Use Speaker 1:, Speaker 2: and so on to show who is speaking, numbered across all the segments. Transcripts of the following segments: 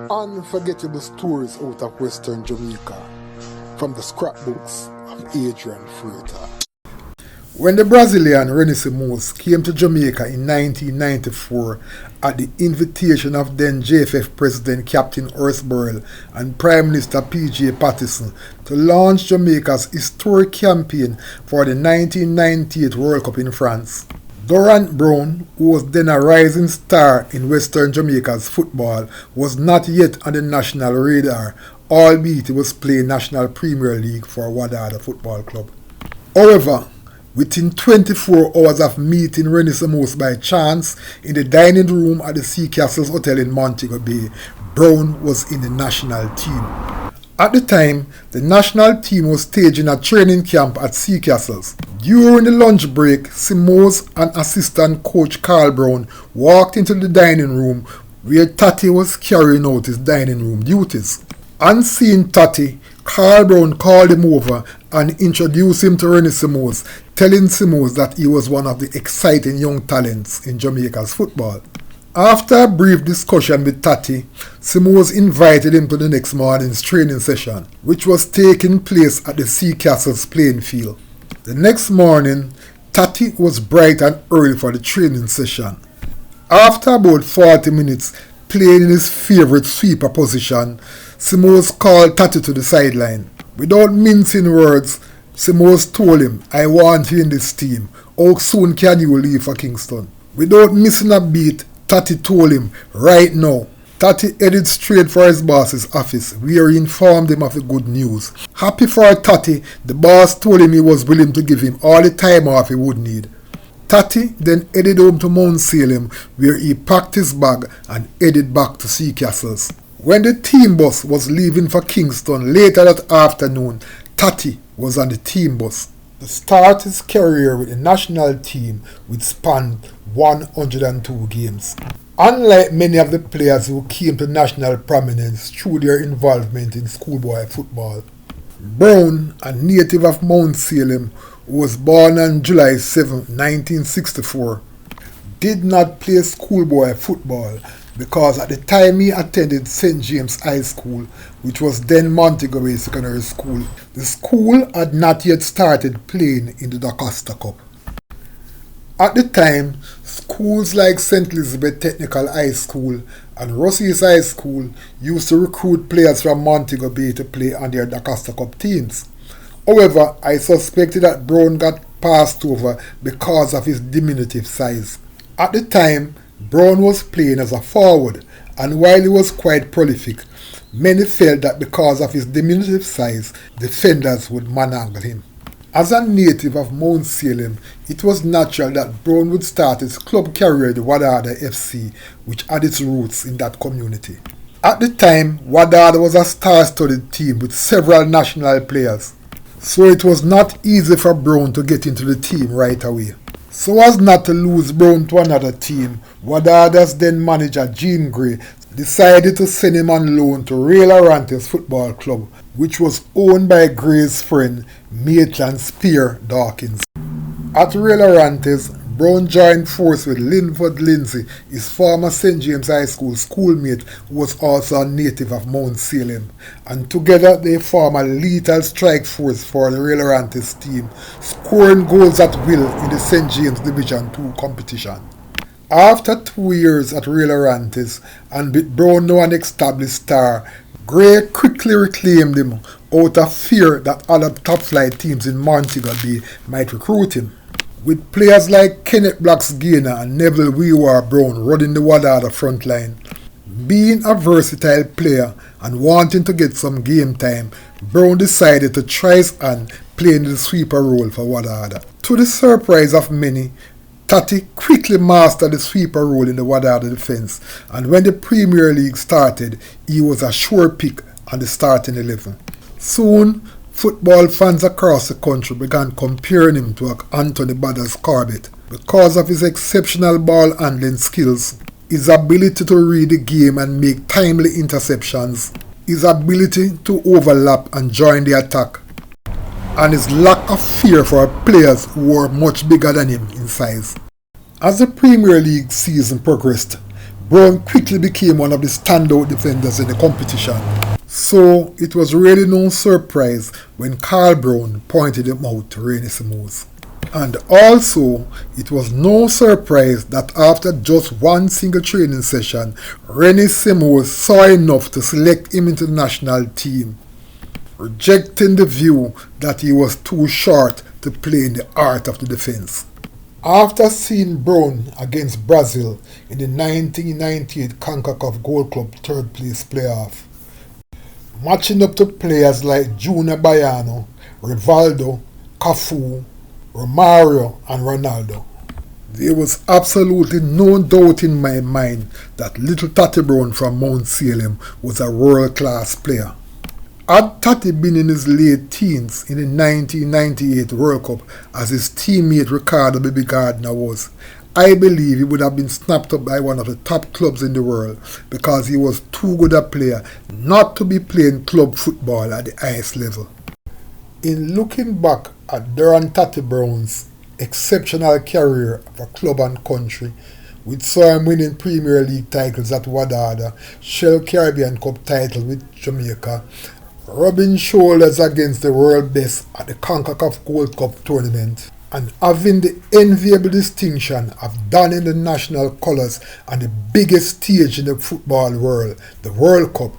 Speaker 1: Unforgettable stories out of Western Jamaica from the scrapbooks of Adrian Freighter. When the Brazilian Rene Simoes came to Jamaica in 1994 at the invitation of then JFF President Captain Horace Burrell and Prime Minister P.J. Patterson to launch Jamaica's historic campaign for the 1998 World Cup in France, Durrant Brown, who was then a rising star in Western Jamaica's football, was not yet on the national radar, albeit he was playing National Premier League for Wadadah Football Club. However, within 24 hours of meeting Rene Simoes by chance in the dining room at the Seacastles Hotel in Montego Bay, Brown was in the national team. At the time, the national team was staging a training camp at Seacastles. During the lunch break, Simoes and assistant coach Carl Brown walked into the dining room where Tatty was carrying out his dining room duties. On seeing Tatty, Carl Brown called him over and introduced him to Rene Simoes, telling Simoes that he was one of the exciting young talents in Jamaica's football. After a brief discussion with Tatty, Simoes invited him to the next morning's training session, which was taking place at the Seacastles playing field. The next morning, Tatty was bright and early for the training session. After about 40 minutes playing in his favourite sweeper position, Simoes called Tatty to the sideline. Without mincing words, Simoes told him, "I want you in this team. How soon can you leave for Kingston?" Without missing a beat, Tatty told him, "Right now." Tatty headed straight for his boss's office, where he informed him of the good news. Happy for Tatty, the boss told him he was willing to give him all the time off he would need. Tatty then headed home to Mount Salem, where he packed his bag and headed back to Seacastles. When the team bus was leaving for Kingston later that afternoon, Tatty was on the team bus. To start his career with the national team, which spanned 102 games. Unlike many of the players who came to national prominence through their involvement in schoolboy football, Brown, a native of Mount Salem, who was born on July 7, 1964, did not play schoolboy football because at the time he attended St.James High School, which was then Montego Bay Secondary School, the school had not yet started playing in the DaCosta Cup. At the time, schools like St. Elizabeth Technical High School and Rossies High School used to recruit players from Montego Bay to play on their DaCosta Cup teams. However, I suspected that Brown got passed over because of his diminutive size. At the time, Brown was playing as a forward, and while he was quite prolific, many felt that because of his diminutive size, defenders would manhandle him. As a native of Mount Salem, it was natural that Brown would start his club career at Wadadah FC, which had its roots in that community. At the time, Wadadah was a star-studded team with several national players, so it was not easy for Brown to get into the team right away. So as not to lose Brown to another team, Wadadah's then manager Gene Gray decided to send him on loan to Real Orantes Football Club, which was owned by Gray's friend Maitland Spear Dawkins. At Real Orantes, Brown joined force with Linford Lindsay, his former St. James High School schoolmate who was also a native of Mount Salem, and together they formed a lethal strike force for the Real Orantes team, scoring goals at will in the St. James Division II competition. After 2 years at Real Orantes, and with Brown now an established star, Gray quickly reclaimed him out of fear that other top-flight teams in Montego Bay might recruit him. With players like Kenneth Blacks Gaynor and Neville Weewar Brown running the Wadadah front line. Being a versatile player and wanting to get some game time, Brown decided to try his hand playing the sweeper role for Wadadah. To the surprise of many, Tatty quickly mastered the sweeper role in the Wadadah defence, and when the Premier League started, he was a sure pick on the starting 11. Soon, football fans across the country began comparing him to Anthony Badders Corbett because of his exceptional ball handling skills, his ability to read the game and make timely interceptions, his ability to overlap and join the attack, and his lack of fear for players who were much bigger than him in size. As the Premier League season progressed, Brown quickly became one of the standout defenders in the competition. So it was really no surprise when Carl Brown pointed him out to Rene Simoes. And also, it was no surprise that after just one single training session, Rene Simoes saw enough to select him into the national team, rejecting the view that he was too short to play in the heart of the defense. After seeing Brown against Brazil in the 1998 CONCACAF Gold Club third place playoff, matching up to players like Junior Baiano, Rivaldo, Cafu, Romario and Ronaldo, there was absolutely no doubt in my mind that little Tatty Brown from Mount Salem was a world-class player. Had Tatty been in his late teens in the 1998 World Cup as his teammate Ricardo Baby Gardner was, I believe he would have been snapped up by one of the top clubs in the world because he was too good a player not to be playing club football at the highest level. In looking back at Durrant Tatty Brown's exceptional career for club and country, with saw him winning Premier League titles at Wadadah, Shell Caribbean Cup title with Jamaica, rubbing shoulders against the world best at the CONCACAF Gold Cup tournament, and having the enviable distinction of donning the national colours on the biggest stage in the football world, the World Cup,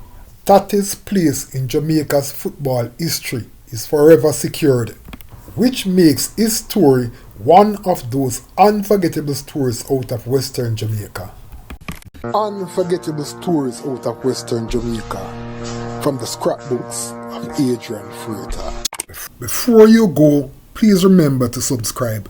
Speaker 1: Tatty's place in Jamaica's football history is forever secured, which makes his story one of those unforgettable stories out of Western Jamaica. Unforgettable stories out of Western Jamaica from the scrapbooks of Adrian Freitas. Before you go, please remember to subscribe.